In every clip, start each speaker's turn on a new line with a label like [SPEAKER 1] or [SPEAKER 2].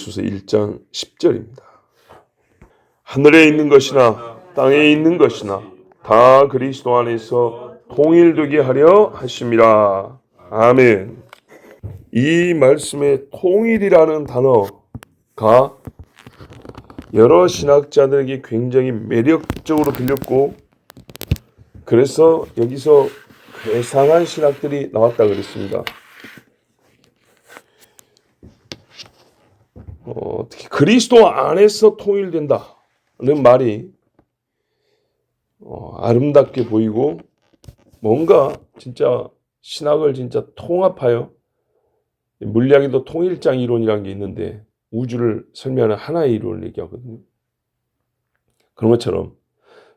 [SPEAKER 1] 에베소서 1장 10절입니다. 하늘에 있는 것이나 땅에 있는 것이나 다 그리스도 안에서 통일되게 하려 하심이라. 아멘. 이 말씀에 통일이라는 단어가 여러 신학자들에게 굉장히 매력적으로 들렸고, 그래서 여기서 괴상한 신학들이 나왔다 그랬습니다. 특히 그리스도 안에서 통일된다는 말이 아름답게 보이고, 뭔가 진짜 신학을 진짜 통합하여, 물리학에도 통일장 이론이라는 게 있는데 우주를 설명하는 하나의 이론을 얘기하거든요. 그런 것처럼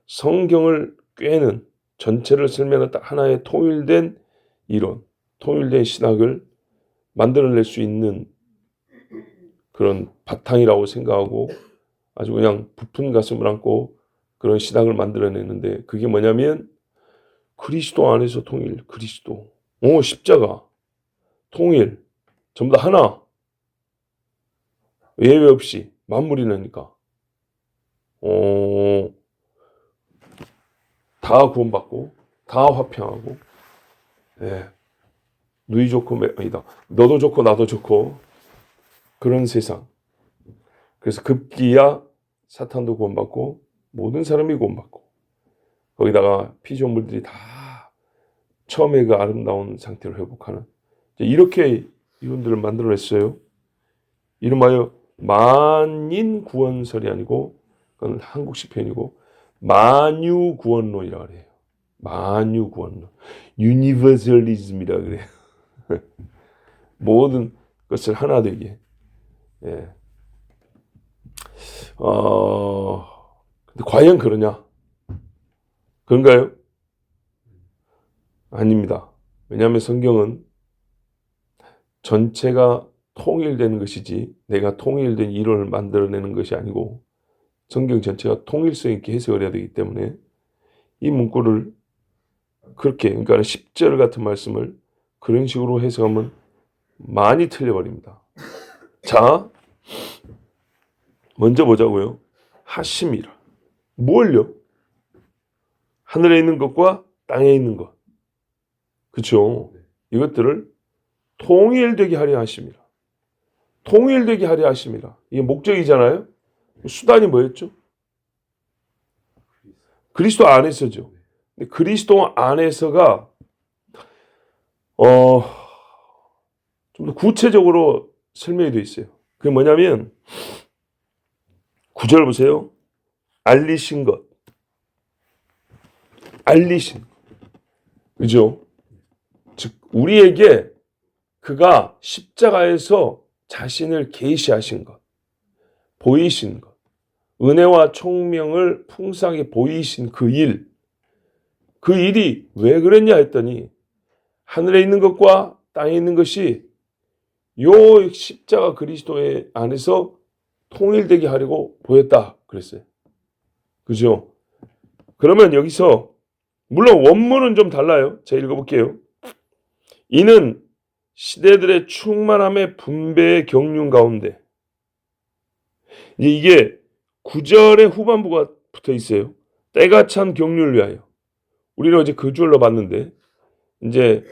[SPEAKER 1] 성경을 꿰는, 전체를 설명하는 딱 하나의 통일된 이론, 통일된 신학을 만들어낼 수 있는 그런 바탕이라고 생각하고, 아주 그냥 부푼 가슴을 안고 그런 신학을 만들어내는데, 그게 뭐냐면 그리스도 안에서 통일, 그리스도, 십자가, 통일, 전부 다 하나, 예외 없이 만물이니까 다 구원받고 다 화평하고, 누이 좋고 아니다, 너도 좋고 나도 좋고, 그런 세상. 그래서 급기야 사탄도 구원받고 모든 사람이 구원받고, 거기다가 피조물들이 다 처음에 그 아름다운 상태를 회복하는, 이렇게 이론들을 만들어냈어요. 이름하여 만인 구원설이 아니고, 그건 한국식 표현이고 만유 구원론이라고 그래요. 만유 구원론, 유니버설리즘이라 그래요. 모든 것을 하나 되게. 근데 과연 그러냐? 그런가요? 아닙니다. 왜냐하면 성경은 전체가 통일되는 것이지 내가 통일된 이론을 만들어내는 것이 아니고, 성경 전체가 통일성 있게 해석을 해야 되기 때문에 이 문구를 그렇게, 그러니까 10절 같은 말씀을 그런 식으로 해석하면 많이 틀려버립니다. 자, 먼저 보자고요. 하심이라. 뭘요? 하늘에 있는 것과 땅에 있는 것. 그렇죠? 이것들을 통일되게 하려 하심이라. 통일되게 하려 하심이라. 이게 목적이잖아요. 수단이 뭐였죠? 그리스도 안에서죠. 근데 그리스도 안에서가 좀 더 구체적으로 설명이 되어 있어요. 그게 뭐냐면 9절 보세요. 알리신 것. 알리신 것. 그죠? 즉 우리에게 그가 십자가에서 자신을 계시하신 것, 보이신 것, 은혜와 총명을 풍성하게 보이신 그 일, 그 일이 왜 그랬냐 했더니 하늘에 있는 것과 땅에 있는 것이 요 십자가 그리스도의 안에서 통일되게 하려고 보였다 그랬어요. 그죠? 그러면 여기서 물론 원문은 좀 달라요. 제가 읽어볼게요. 이는 시대들의 충만함의 분배의 경륜 가운데, 이게 9절의 후반부가 붙어 있어요. 때가 찬 경륜을 위하여. 우리는 어제 그 줄로 봤는데, 이제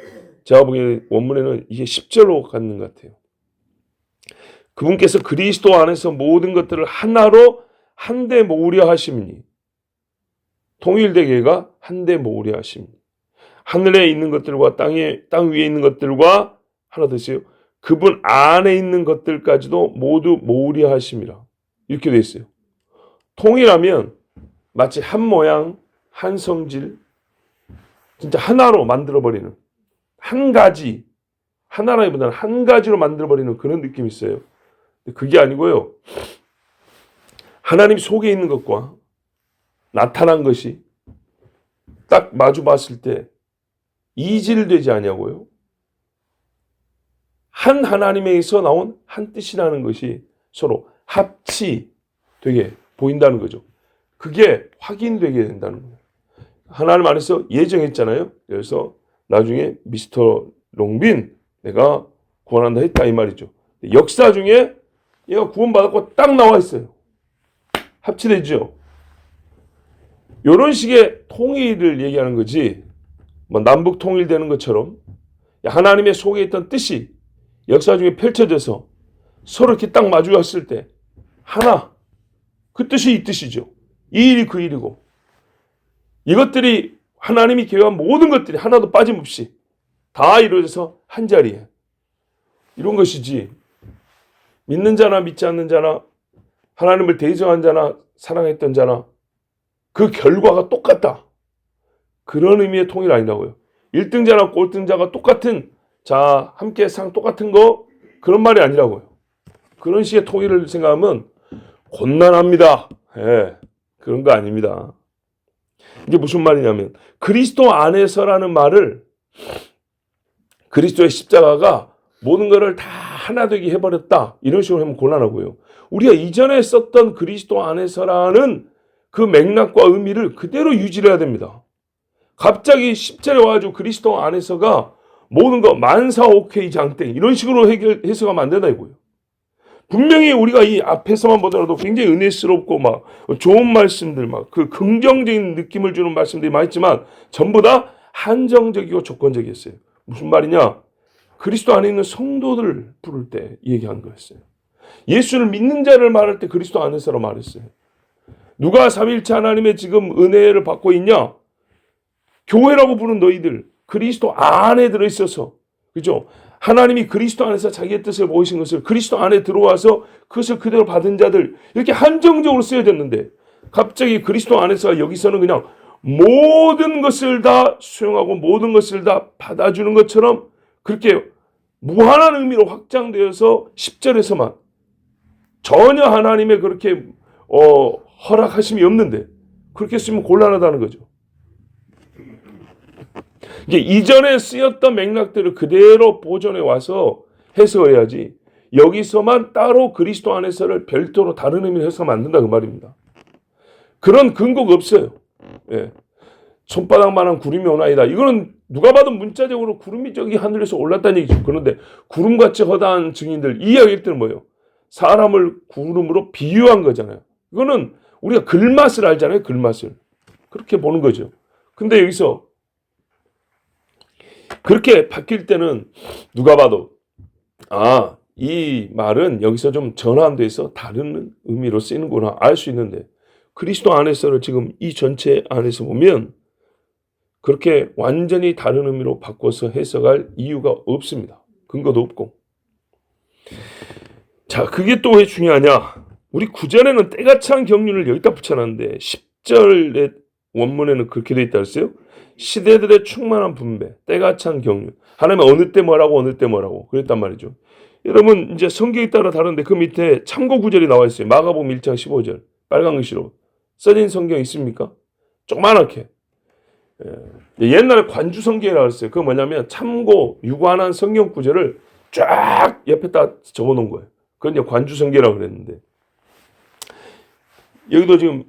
[SPEAKER 1] 제가 보기에 원문에는 이게 10절로 갖는 것 같아요. 그분께서 그리스도 안에서 모든 것들을 하나로 한데 모으려 하심이니, 통일되게가 한데 모으려 하심이니, 하늘에 있는 것들과 땅 위에 있는 것들과, 하나 더 있어요. 그분 안에 있는 것들까지도 모두 모으려 하심이라. 이렇게 되어 있어요. 통일하면 마치 한 모양, 한 성질, 진짜 하나로 만들어버리는, 한 가지, 하나라기보다는 한 가지로 만들어버리는 그런 느낌이 있어요. 그게 아니고요. 하나님 속에 있는 것과 나타난 것이 딱 마주 봤을 때 이질되지 아니하고요. 한 하나님에서 나온 한 뜻이라는 것이 서로 합치되게 보인다는 거죠. 그게 확인되게 된다는 거예요. 하나님 안에서 예정했잖아요. 그래서 나중에 미스터 롱빈 내가 구원한다 했다 이 말이죠. 역사 중에 얘가 구원받았고 딱 나와 있어요. 합치되죠. 이런 식의 통일을 얘기하는 거지. 뭐 남북 통일되는 것처럼 하나님의 속에 있던 뜻이 역사 중에 펼쳐져서 서로 이렇게 딱 마주했을 때 하나, 그 뜻이 이 뜻이죠. 이 일이 그 일이고 이것들이 하나님이 계획한 모든 것들이 하나도 빠짐없이 다 이루어져서 한 자리에 이런 것이지. 믿는 자나 믿지 않는 자나 하나님을 대적한 자나 사랑했던 자나 그 결과가 똑같다. 그런 의미의 통일 아니라고요. 1등자나 꼴등자가 똑같은 자 함께 상 똑같은 거 그런 말이 아니라고요. 그런 식의 통일을 생각하면 곤란합니다. 예, 그런 거 아닙니다. 이게 무슨 말이냐면 그리스도 안에서라는 말을 그리스도의 십자가가 모든 것을 다 하나 되게 해버렸다. 이런 식으로 하면 곤란하고요. 우리가 이전에 썼던 그리스도 안에서라는 그 맥락과 의미를 그대로 유지해야 됩니다. 갑자기 10절에 와가지고 그리스도 안에서가 모든 거 만사 오케이 장땡 이런 식으로 해석하면 안 된다 이거예요. 분명히 우리가 이 앞에서만 보더라도 굉장히 은혜스럽고 막 좋은 말씀들 막 그 긍정적인 느낌을 주는 말씀들이 많이 있지만 전부 다 한정적이고 조건적이었어요. 무슨 말이냐? 그리스도 안에 있는 성도들을 부를 때 얘기한 거였어요. 예수를 믿는 자를 말할 때 그리스도 안에서로 말했어요. 누가 삼위일체 하나님의 지금 은혜를 받고 있냐? 교회라고 부른 너희들 그리스도 안에 들어있어서 그죠? 하나님이 그리스도 안에서 자기의 뜻을 모으신 것을 그리스도 안에 들어와서 그것을 그대로 받은 자들 이렇게 한정적으로 쓰여졌는데 갑자기 그리스도 안에서 여기서는 그냥 모든 것을 다 수용하고 모든 것을 다 받아주는 것처럼 그렇게 무한한 의미로 확장되어서 10절에서만 전혀 하나님의 그렇게 허락하심이 없는데 그렇게 쓰면 곤란하다는 거죠. 이게 이전에 쓰였던 맥락들을 그대로 보존해 와서 해석을 해야지 여기서만 따로 그리스도 안에서를 별도로 다른 의미로 해석하면 안 된다 그 말입니다. 그런 근거가 없어요. 예. 손바닥만한 구름이 오나이다. 이거는 누가 봐도 문자적으로 구름이 저기 하늘에서 올랐다는 얘기죠. 그런데 구름같이 허다한 증인들 이 이야기일 때는 뭐예요? 사람을 구름으로 비유한 거잖아요. 이거는 우리가 글맛을 알잖아요. 글맛을. 그렇게 보는 거죠. 근데 여기서 그렇게 바뀔 때는 누가 봐도 이 말은 여기서 좀 전환돼서 다른 의미로 쓰이는구나 알 수 있는데 그리스도 안에서를 지금 이 전체 안에서 보면 그렇게 완전히 다른 의미로 바꿔서 해석할 이유가 없습니다. 근거도 없고. 자, 그게 또 왜 중요하냐? 우리 9절에는 때가 찬 경륜을 여기다 붙여놨는데 10절의 원문에는 그렇게 돼 있다 했어요. 시대들의 충만한 분배, 때가 찬 경륜. 하나님은 어느 때 뭐라고 어느 때 뭐라고 그랬단 말이죠. 여러분 이제 성경에 따라 다른데 그 밑에 참고 구절이 나와 있어요. 마가복음 1장 15절 빨간 글씨로 써진 성경 있습니까? 조그만하게. 옛날에 관주 성경이라고 했어요. 그거 뭐냐면 참고 유관한 성경 구절을 쫙 옆에다 적어놓은 거예요. 그건 이제 관주 성경이라고 그랬는데 여기도 지금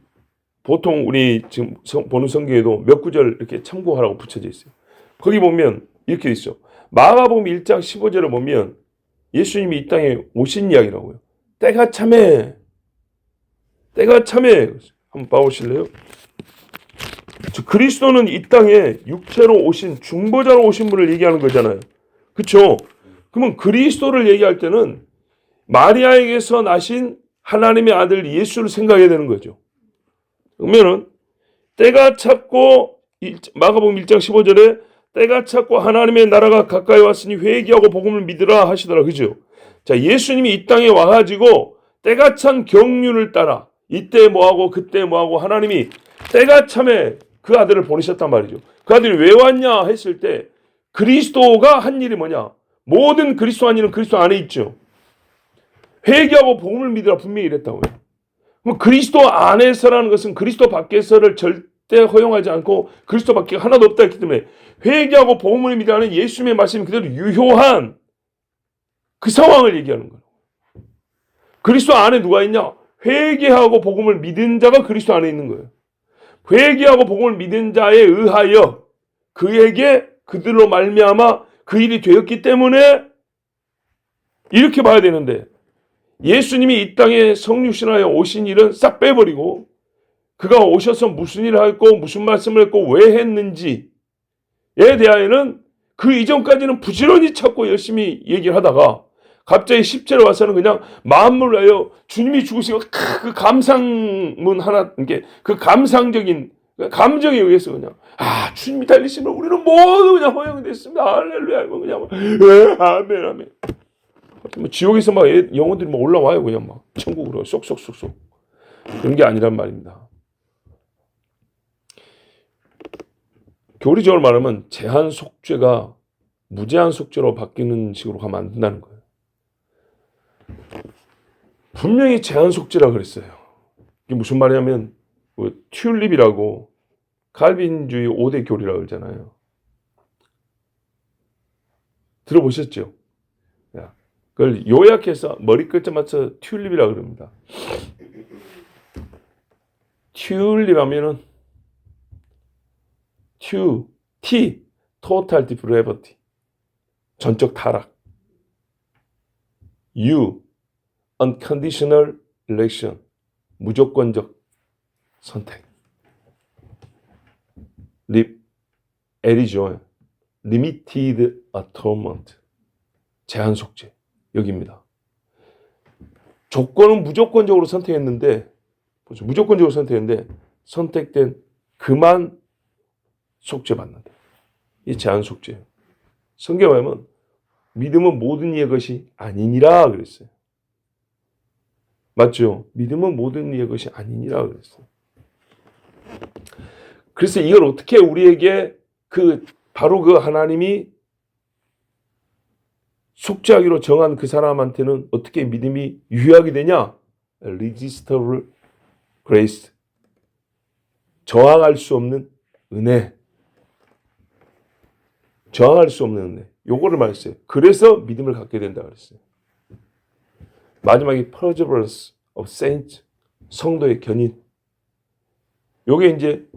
[SPEAKER 1] 보통 우리 지금 보는 성경에도 몇 구절 이렇게 참고하라고 붙여져 있어요. 거기 보면 이렇게 있어. 마가복음 1장 15절을 보면 예수님이 이 땅에 오신 이야기라고요. 때가 참해. 때가 참해. 한번 봐보실래요? 그리스도는 이 땅에 육체로 오신 중보자로 오신 분을 얘기하는 거잖아요. 그렇죠? 그러면 그리스도를 얘기할 때는 마리아에게서 나신 하나님의 아들 예수를 생각해야 되는 거죠. 그러면은 때가 찼고 마가복음 1장 15절에 때가 찼고 하나님의 나라가 가까이 왔으니 회개하고 복음을 믿으라 하시더라. 그죠? 자, 예수님이 이 땅에 와가지고 때가 찬 경륜을 따라 이때 뭐하고 그때 뭐하고 하나님이 때가 참에 그 아들을 보내셨단 말이죠. 그 아들이 왜 왔냐 했을 때 그리스도가 한 일이 뭐냐? 모든 그리스도 한 일은 그리스도 안에 있죠. 회개하고 복음을 믿으라 분명히 이랬다고요. 그럼 그리스도 안에서라는 것은 그리스도 밖에서를 절대 허용하지 않고 그리스도 밖에 하나도 없다 했기 때문에 회개하고 복음을 믿으라는 예수님의 말씀이 그대로 유효한 그 상황을 얘기하는 거예요. 그리스도 안에 누가 있냐? 회개하고 복음을 믿은 자가 그리스도 안에 있는 거예요. 회개하고 복음을 믿은 자에 의하여 그에게 그들로 말미암아 그 일이 되었기 때문에 이렇게 봐야 되는데 예수님이 이 땅에 성육신하여 오신 일은 싹 빼버리고 그가 오셔서 무슨 일을 했고 무슨 말씀을 했고 왜 했는지에 대하여는 그 이전까지는 부지런히 찾고 열심히 얘기를 하다가 갑자기 10절에 와서는 그냥 마음을 하여 주님이 죽으시고 그 감상문 하나, 이게 그 감상적인 감정에 의해서 그냥 주님이 달리시면 우리는 모두 그냥 허용됐습니다. 할렐루야. 그냥 아멘 아멘. 뭐 지옥에서 막 영혼들이 막 올라와요. 그냥 막 천국으로 쏙쏙쏙쏙. 그런 게 아니란 말입니다. 교리적으로 말하면 제한 속죄가 무제한 속죄로 바뀌는 식으로 가면 안 된다는 거예요. 분명히 제한 속죄라 그랬어요. 이게 무슨 말이냐면 튤립이라고 칼빈주의 5대 교리라고 그러잖아요. 들어보셨죠? 그걸 요약해서 머리끝에 맞춰 튤립이라고 그럽니다. 튤립 하면은 T, total depravity, 전적 타락. U, unconditional election, 무조건적 선택. Eligion, limited atonement, 제한 속죄. 여기입니다. 조건은 무조건적으로 선택했는데, 무조건적으로 선택했는데 선택된 그만 속죄받는다. 이 제한 속죄예요. 성경에 보면 믿음은 모든 이의 것이 아니니라 그랬어요. 맞죠? 믿음은 모든 이의 것이 아니니라 그랬어요. 그래서 이걸 어떻게 우리에게 바로 그 하나님이 속죄하기로 정한 그 사람한테는 어떻게 믿음이 유효하게 되냐? Irresistible grace. 저항할 수 없는 은혜. 저항할 수 없는 은혜. 요거를 말했어요. 그래서 믿음을 갖게 된다 그랬어요. 마지막에 perseverance of saints. 성도의 견인. 요게 이제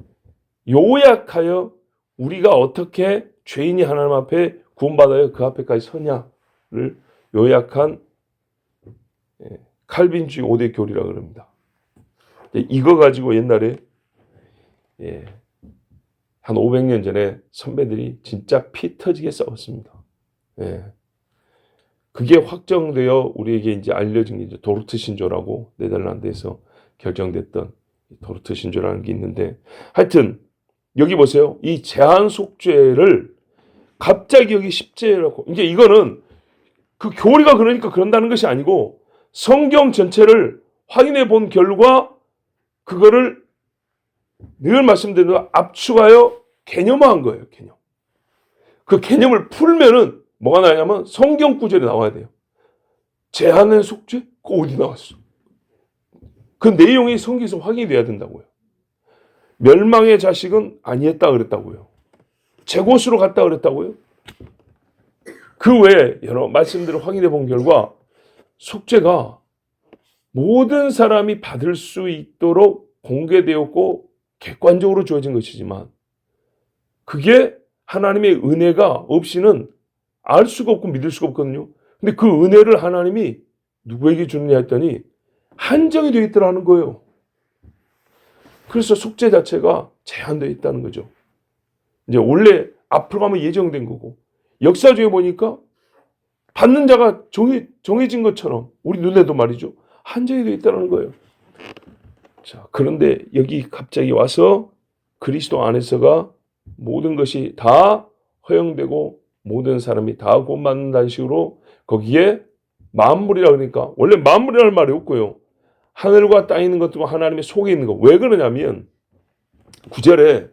[SPEAKER 1] 요약하여 우리가 어떻게 죄인이 하나님 앞에 구원받아야 그 앞에까지 서냐를 요약한 칼빈주의 5대 교리라고 그럽니다. 이거 가지고 옛날에 한 500년 전에 선배들이 진짜 피 터지게 싸웠습니다. 그게 확정되어 우리에게 이제 알려진 게 이제 도르트 신조라고 네덜란드에서 결정됐던 도르트 신조라는 게 있는데, 하여튼 여기 보세요. 이 제한 속죄를 갑자기 여기 10제라고, 이제 이거는 그 교리가 그러니까 그런다는 것이 아니고 성경 전체를 확인해 본 결과 그거를 늘 말씀드린 대로 압축하여 개념화한 거예요. 개념. 그 개념을 풀면은 뭐가 나냐면 성경 구절이 나와야 돼요. 제한의 속죄? 그거 어디 나왔어? 그 내용이 성경에서 확인이 돼야 된다고요. 멸망의 자식은 아니했다 그랬다고요. 제곳으로 갔다 그랬다고요. 그 외에 여러 말씀들을 확인해 본 결과 속죄가 모든 사람이 받을 수 있도록 공개되었고 객관적으로 주어진 것이지만 그게 하나님의 은혜가 없이는 알 수가 없고 믿을 수가 없거든요. 근데 그 은혜를 하나님이 누구에게 주느냐 했더니 한정이 되어 있더라는 거예요. 그래서 속죄 자체가 제한되어 있다는 거죠. 이제 원래 앞으로 가면 예정된 거고, 역사 중에 보니까 받는 자가 정해진 것처럼 우리 눈에도 말이죠. 한정이 되어 있다는 거예요. 자, 그런데 여기 갑자기 와서 그리스도 안에서가 모든 것이 다 허용되고 모든 사람이 다 구원받는다는 식으로 거기에 만물이라 그러니까 원래 만물이라는 말이 없고요. 하늘과 땅에 있는 것들과 하나님의 속에 있는 것. 왜 그러냐면 9절에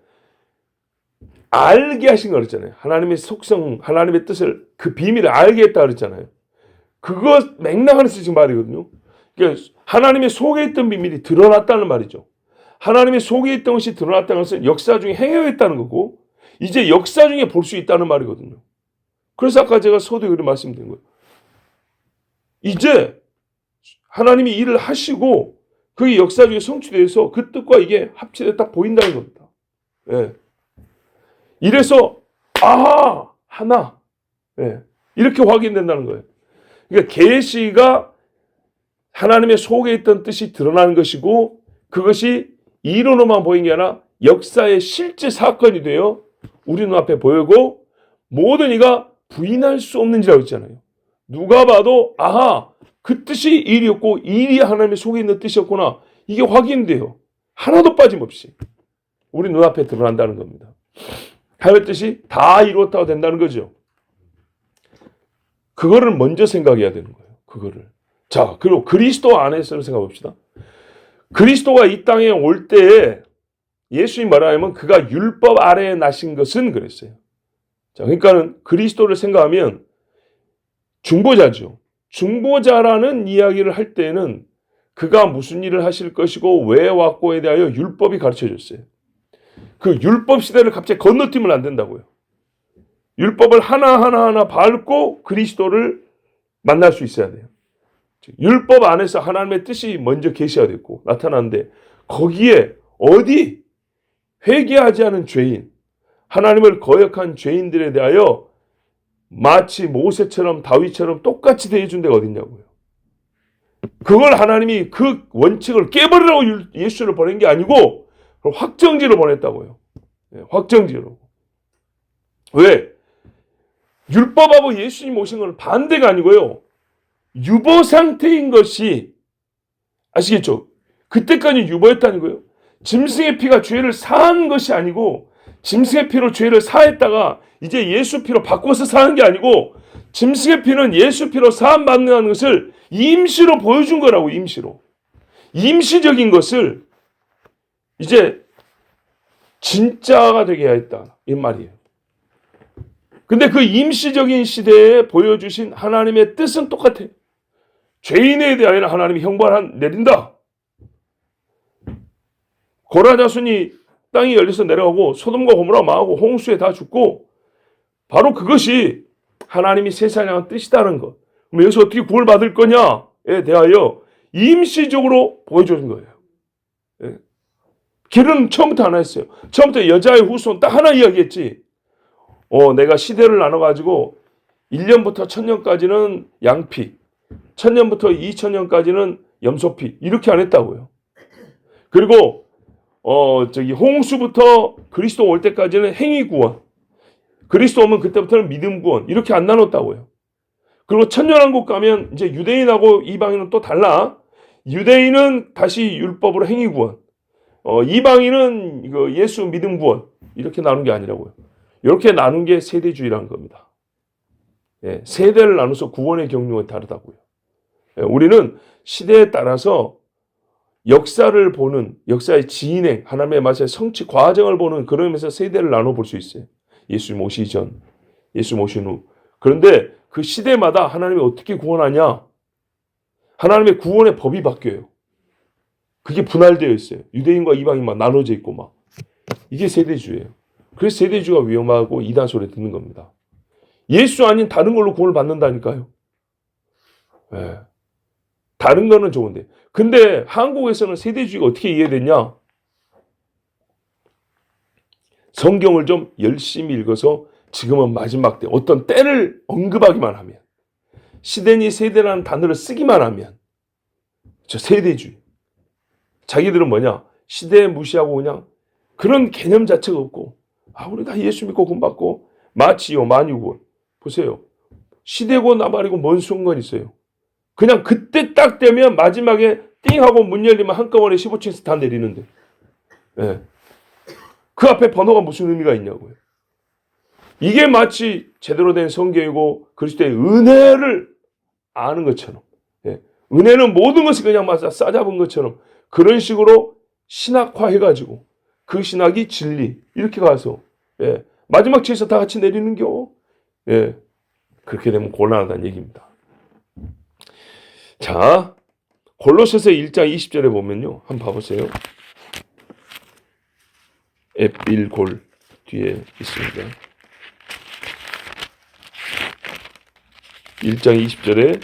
[SPEAKER 1] 알게 하신 거 그랬잖아요. 하나님의 속성, 하나님의 뜻을, 그 비밀을 알게 했다 그랬잖아요. 그거 맥락 안에서 지금 말이거든요. 그러니까 하나님의 속에 있던 비밀이 드러났다는 말이죠. 하나님의 속에 있던 것이 드러났다는 것은 역사 중에 행해했다는 거고 이제 역사 중에 볼 수 있다는 말이거든요. 그래서 아까 제가 서두에 그렇게 말씀드린 거예요. 이제 하나님이 일을 하시고 그게 역사 중에 성취돼서 그 뜻과 이게 합치돼 딱 보인다는 겁니다. 예. 이래서 하나 이렇게 확인된다는 거예요. 그러니까 계시가 하나님의 속에 있던 뜻이 드러나는 것이고 그것이 이론으로만 보이는 게 아니라 역사의 실제 사건이 되어 우리 눈앞에 보이고 모든 이가 부인할 수 없는지라고 했잖아요. 누가 봐도 아하 그 뜻이 일이었고 일이 하나님의 속에 있는 뜻이었구나. 이게 확인돼요. 하나도 빠짐없이 우리 눈앞에 드러난다는 겁니다. 하나님의 뜻이 다 이루었다고 된다는 거죠. 그거를 먼저 생각해야 되는 거예요. 그거를. 자, 그리고 그리스도 안에서를 생각해 봅시다. 그리스도가 이 땅에 올 때에 예수님 말하면 그가 율법 아래에 나신 것은 그랬어요. 자, 그러니까는 그리스도를 생각하면 중보자죠. 중보자라는 이야기를 할 때는 그가 무슨 일을 하실 것이고 왜 왔고에 대하여 율법이 가르쳐 줬어요. 그 율법 시대를 갑자기 건너뛰면 안 된다고요. 율법을 하나하나 밟고 그리스도를 만날 수 있어야 돼요. 율법 안에서 하나님의 뜻이 먼저 계시화됐고 나타나는데 거기에 어디 회개하지 않은 죄인, 하나님을 거역한 죄인들에 대하여 마치 모세처럼 다윗처럼 똑같이 대해준 데가 어딨냐고요. 그걸 하나님이 그 원칙을 깨버리라고 예수를 보낸 게 아니고 확정지로 보냈다고요. 확정지로. 왜? 율법하고 예수님 오신 건 반대가 아니고요. 유보 상태인 것이 아시겠죠? 그때까지 유보였다는 거예요. 짐승의 피가 죄를 사한 것이 아니고 짐승의 피로 죄를 사했다가 이제 예수 피로 바꿔서 사는 게 아니고 짐승의 피는 예수 피로 사함 받는 것을 임시로 보여준 거라고. 임시로. 임시적인 것을 이제 진짜가 되게 하였다 이 말이에요. 근데 그 임시적인 시대에 보여주신 하나님의 뜻은 똑같아요. 죄인에 대하여는 하나님이 형벌 내린다. 고라 자손이 땅이 열려서 내려가고 소돔과 고모라 망하고 홍수에 다 죽고 바로 그것이 하나님이 세상에 향한 뜻이다는 것. 그럼 여기서 어떻게 구원을 받을 거냐에 대하여 임시적으로 보여주는 거예요. 예. 길은 처음부터 하나 했어요. 처음부터 여자의 후손 딱 하나 이야기했지. 내가 시대를 나눠가지고 1년부터 1000년까지는 양피, 1000년부터 2000년까지는 염소피 이렇게 안 했다고요. 그리고 홍수부터 그리스도 올 때까지는 행위 구원, 그리스도 오면 그때부터는 믿음 구원 이렇게 안 나눴다고요. 그리고 천년왕국 가면 이제 유대인하고 이방인은 또 달라. 유대인은 다시 율법으로 행위 구원, 이방인은 이거 예수 믿음 구원 이렇게 나눈 게 아니라고요. 이렇게 나눈 게 세대주의라는 겁니다. 예, 세대를 나눠서 구원의 경륜이 다르다고요. 예, 우리는 시대에 따라서 역사를 보는, 역사의 진행, 하나님의 말씀의 성취 과정을 보는 그런 의미에서 세대를 나눠볼 수 있어요. 예수님 오시기 전, 예수님 오신 후. 그런데 그 시대마다 하나님이 어떻게 구원하냐? 하나님의 구원의 법이 바뀌어요. 그게 분할되어 있어요. 유대인과 이방인만 나눠져 있고 막. 이게 세대주의예요. 그래서 세대주의가 위험하고 이단 소리 듣는 겁니다. 예수 아닌 다른 걸로 구원을 받는다니까요. 네. 다른 거는 좋은데. 근데 한국에서는 세대주의가 어떻게 이해됐냐? 성경을 좀 열심히 읽어서 지금은 마지막 때 어떤 때를 언급하기만 하면 시대니 세대라는 단어를 쓰기만 하면 저 세대주의. 자기들은 뭐냐? 시대에 무시하고 그냥 그런 개념 자체가 없고 우리 다 예수 믿고 구원받고 마치요 만유구원. 보세요. 시대고 나발이고 뭔 순간 있어요. 그냥 그때 딱 되면 마지막에 띵 하고 문 열리면 한꺼번에 15층에서 다 내리는데 예. 그 앞에 번호가 무슨 의미가 있냐고요. 이게 마치 제대로 된 성경이고 그리스도의 은혜를 아는 것처럼 예. 은혜는 모든 것을 그냥 싸잡은 것처럼 그런 식으로 신학화해가지고 그 신학이 진리 이렇게 가서 예. 마지막 지에서 다 같이 내리는겨. 예. 그렇게 되면 곤란하다는 얘기입니다. 자, 골로새서 1장 20절에 보면요. 한번 봐보세요. 에필골 뒤에 있습니다. 1장 20절에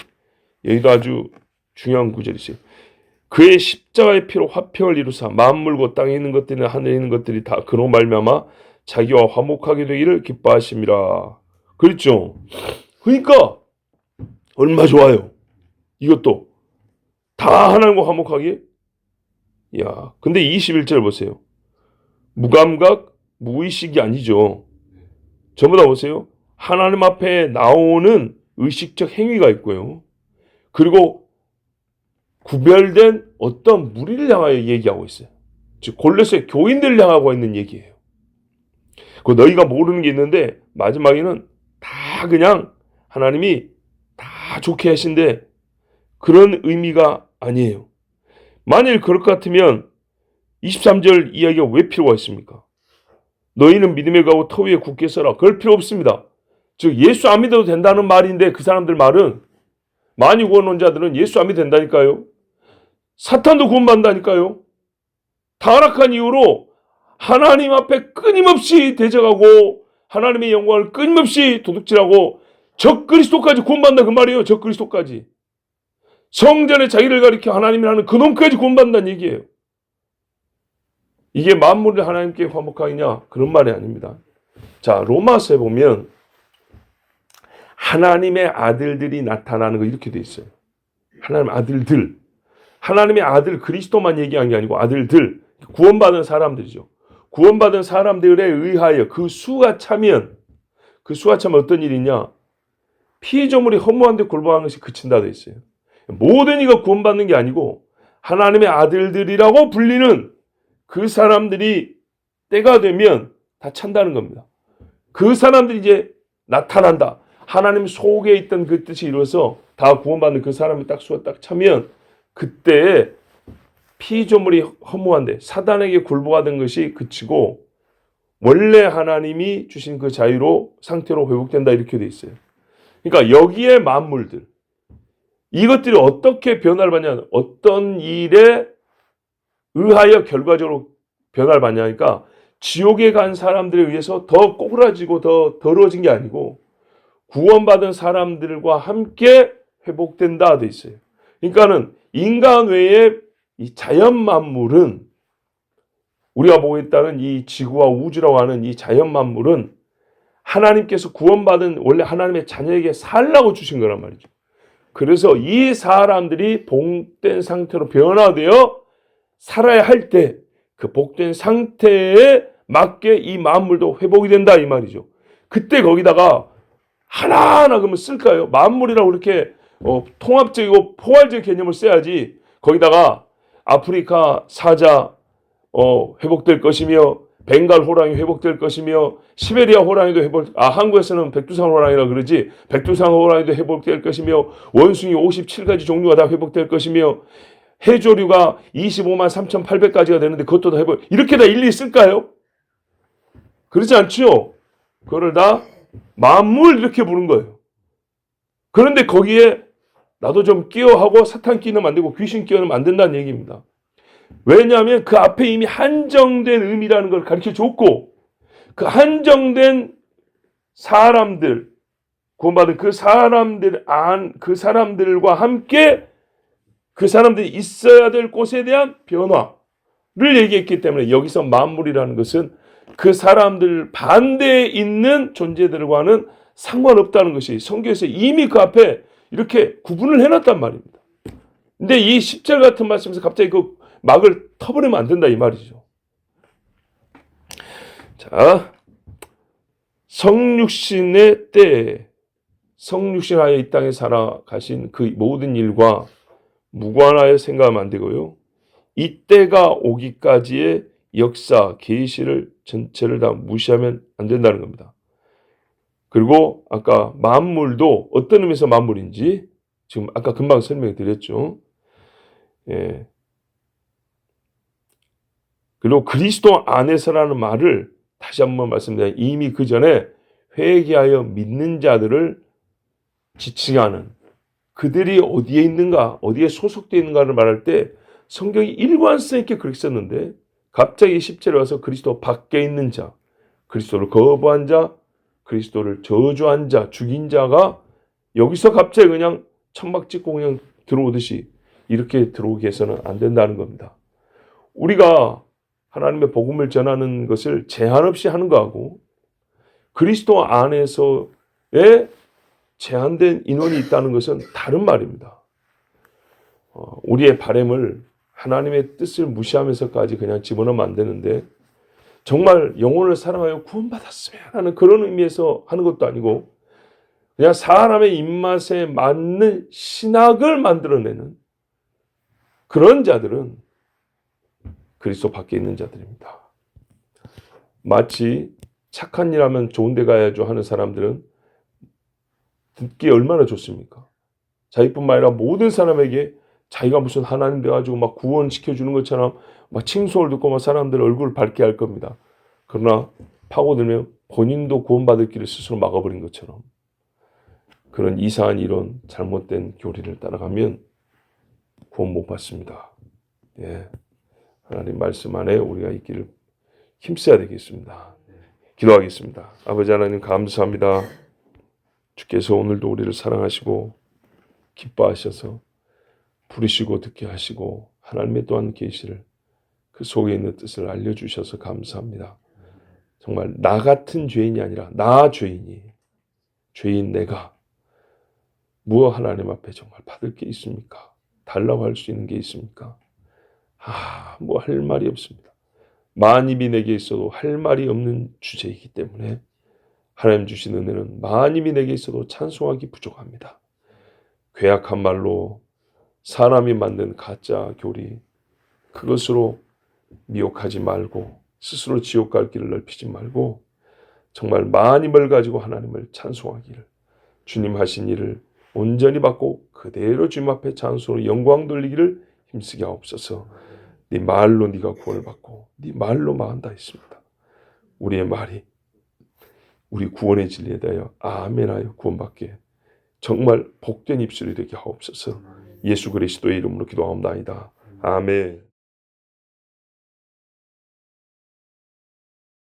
[SPEAKER 1] 여기도 아주 중요한 구절이 있어요. 그의 십자가의 피로 화평을 이루사 만물과 땅에 있는 것들이나 하늘에 있는 것들이 다 그로 말미암아 자기와 화목하게 되기를 기뻐하심이라. 그렇죠. 그러니까 얼마 좋아요. 이것도 다 하나님과 화목하게? 야, 근데 21절 보세요. 무감각, 무의식이 아니죠. 전부 다 보세요. 하나님 앞에 나오는 의식적 행위가 있고요. 그리고 구별된 어떤 무리를 향하여 얘기하고 있어요. 즉 골로새 교인들을 향하고 있는 얘기예요. 그 너희가 모르는 게 있는데 마지막에는 다 그냥 하나님이 다 좋게 하신데 그런 의미가 아니에요. 만일 그럴 것 같으면 23절 이야기가 왜 필요가 있습니까? 너희는 믿음에 가고 터 위에 굳게 서라. 그럴 필요 없습니다. 즉 예수 안 믿어도 된다는 말인데 그 사람들 말은 많이 구원론 자들은 예수 안 믿어도 된다니까요. 사탄도 구원받는다니까요. 타락한 이후로 하나님 앞에 끊임없이 대적하고 하나님의 영광을 끊임없이 도둑질하고 적그리스도까지 구원받는다 그 말이에요. 적그리스도까지. 성전에 자기를 가리켜 하나님이라는 그놈까지 구원받는다는 얘기예요. 이게 만물을 하나님께 화목하느냐? 그런 말이 아닙니다. 자, 로마서에 보면 하나님의 아들들이 나타나는 거 이렇게 돼 있어요. 하나님의 아들들. 하나님의 아들 그리스도만 얘기한 게 아니고 아들들. 구원받은 사람들이죠. 구원받은 사람들에 의하여 그 수가 차면 어떤 일이냐? 피조물이 허무한 데 굴복하는 것이 그친다 돼 있어요. 모든 이가 구원받는 게 아니고 하나님의 아들들이라고 불리는 그 사람들이 때가 되면 다 찬다는 겁니다. 그 사람들이 이제 나타난다. 하나님 속에 있던 그 뜻이 이루어서 다 구원받는 그 사람이 딱 수가 딱 차면 그때 피조물이 허무한데 사단에게 굴복하던 것이 그치고 원래 하나님이 주신 그 자유로 상태로 회복된다 이렇게 돼 있어요. 그러니까 여기에 만물들 이것들이 어떻게 변화를 받냐 어떤 일에 의하여 결과적으로 변화를 받냐니까 지옥에 간 사람들에 의해서 더 꼬꾸라지고 더 더러워진 게 아니고 구원받은 사람들과 함께 회복된다 돼 있어요. 그러니까는 인간 외에 이 자연 만물은 우리가 보고 있다는 이 지구와 우주라고 하는 이 자연 만물은 하나님께서 구원받은 원래 하나님의 자녀에게 살라고 주신 거란 말이죠. 그래서 이 사람들이 복된 상태로 변화되어 살아야 할 때 그 복된 상태에 맞게 이 만물도 회복이 된다 이 말이죠. 그때 거기다가 하나하나 그러면 쓸까요? 만물이라고 이렇게 통합적이고 포괄적 개념을 써야지 거기다가 아프리카 사자 회복될 것이며 벵갈 호랑이 회복될 것이며 시베리아 호랑이도 한국에서는 백두산 호랑이라 그러지 백두산 호랑이도 회복될 것이며 원숭이 57가지 종류가 다 회복될 것이며 해조류가 25만 3,800가지가 되는데 그것도 다 회복 이렇게 다 일일이 쓸까요? 그렇지 않죠? 그거를 다 만물 이렇게 부른 거예요. 그런데 거기에 나도 좀 끼어하고 사탄 끼는 만들고 귀신 끼어는 만든다는 얘기입니다. 왜냐하면 그 앞에 이미 한정된 의미라는 걸 가르쳐 줬고 그 한정된 사람들 구원받은 그 사람들과 함께 그 사람들이 있어야 될 곳에 대한 변화를 얘기했기 때문에 여기서 만물이라는 것은 그 사람들 반대에 있는 존재들과는 상관없다는 것이 성경에서 이미 그 앞에 이렇게 구분을 해놨단 말입니다. 근데 이 10절 같은 말씀에서 갑자기 그 막을 터버리면 안 된다 이 말이죠. 자, 성육신의 때 성육신하여 이 땅에 살아가신 그 모든 일과 무관하여 생각하면 안 되고요. 이때가 오기까지의 역사, 계시를 전체를 다 무시하면 안 된다는 겁니다. 그리고 아까 만물도 어떤 의미에서 만물인지 지금 아까 금방 설명해 드렸죠. 예. 그리고 그리스도 안에서라는 말을 다시 한번 말씀드려요. 이미 그 전에 회개하여 믿는 자들을 지칭하는 그들이 어디에 있는가, 어디에 소속되어 있는가를 말할 때 성경이 일관성 있게 그렇게 썼는데 갑자기 10절에 와서 그리스도 밖에 있는 자, 그리스도를 거부한 자, 그리스도를 저주한 자, 죽인 자가 여기서 갑자기 그냥 천막 찍고 그냥 들어오듯이 이렇게 들어오게 해서는 안 된다는 겁니다. 우리가 하나님의 복음을 전하는 것을 제한 없이 하는 거하고 그리스도 안에서의 제한된 인원이 있다는 것은 다른 말입니다. 우리의 바램을 하나님의 뜻을 무시하면서까지 그냥 집어넣으면 안 되는데 정말 영혼을 사랑하여 구원받았으면 하는 그런 의미에서 하는 것도 아니고 그냥 사람의 입맛에 맞는 신학을 만들어내는 그런 자들은 그리스도 밖에 있는 자들입니다. 마치 착한 일 하면 좋은 데 가야죠 하는 사람들은 듣기 얼마나 좋습니까? 자기뿐만 아니라 모든 사람에게 자기가 무슨 하나님 돼가지고 막 구원시켜주는 것처럼 막 칭송을 듣고 막 사람들 얼굴을 밝게 할 겁니다. 그러나 파고들면 본인도 구원받을 길을 스스로 막아버린 것처럼 그런 이상한 이론, 잘못된 교리를 따라가면 구원 못 받습니다. 예. 하나님 말씀 안에 우리가 있기를 힘써야 되겠습니다. 기도하겠습니다. 아버지 하나님 감사합니다. 주께서 오늘도 우리를 사랑하시고 기뻐하셔서 부르시고 듣게 하시고 하나님의 또한 계시를 그 속에 있는 뜻을 알려주셔서 감사합니다. 정말 나 같은 죄인이 아니라 나 죄인이 죄인 내가 무엇 하나님 앞에 정말 받을 게 있습니까? 달라고 할 수 있는 게 있습니까? 뭐 할 말이 없습니다. 만입이 내게 있어도 할 말이 없는 주제이기 때문에 하나님 주신 은혜는 만입이 내게 있어도 찬송하기 부족합니다. 괴악한 말로 사람이 만든 가짜 교리 그것으로 미혹하지 말고 스스로 지옥 갈 길을 넓히지 말고 정말 만입을 가지고 하나님을 찬송하기를 주님 하신 일을 온전히 받고 그대로 주님 앞에 찬송으로 영광 돌리기를 힘쓰게 하옵소서. 네 말로 네가 구원을 받고 네 말로 망한다 했습니다. 우리의 말이 우리 구원의 진리에 대하여 아멘하여 구원받게 정말 복된 입술이 되게 하옵소서. 예수 그리스도의 이름으로 기도하옵나이다. 아멘.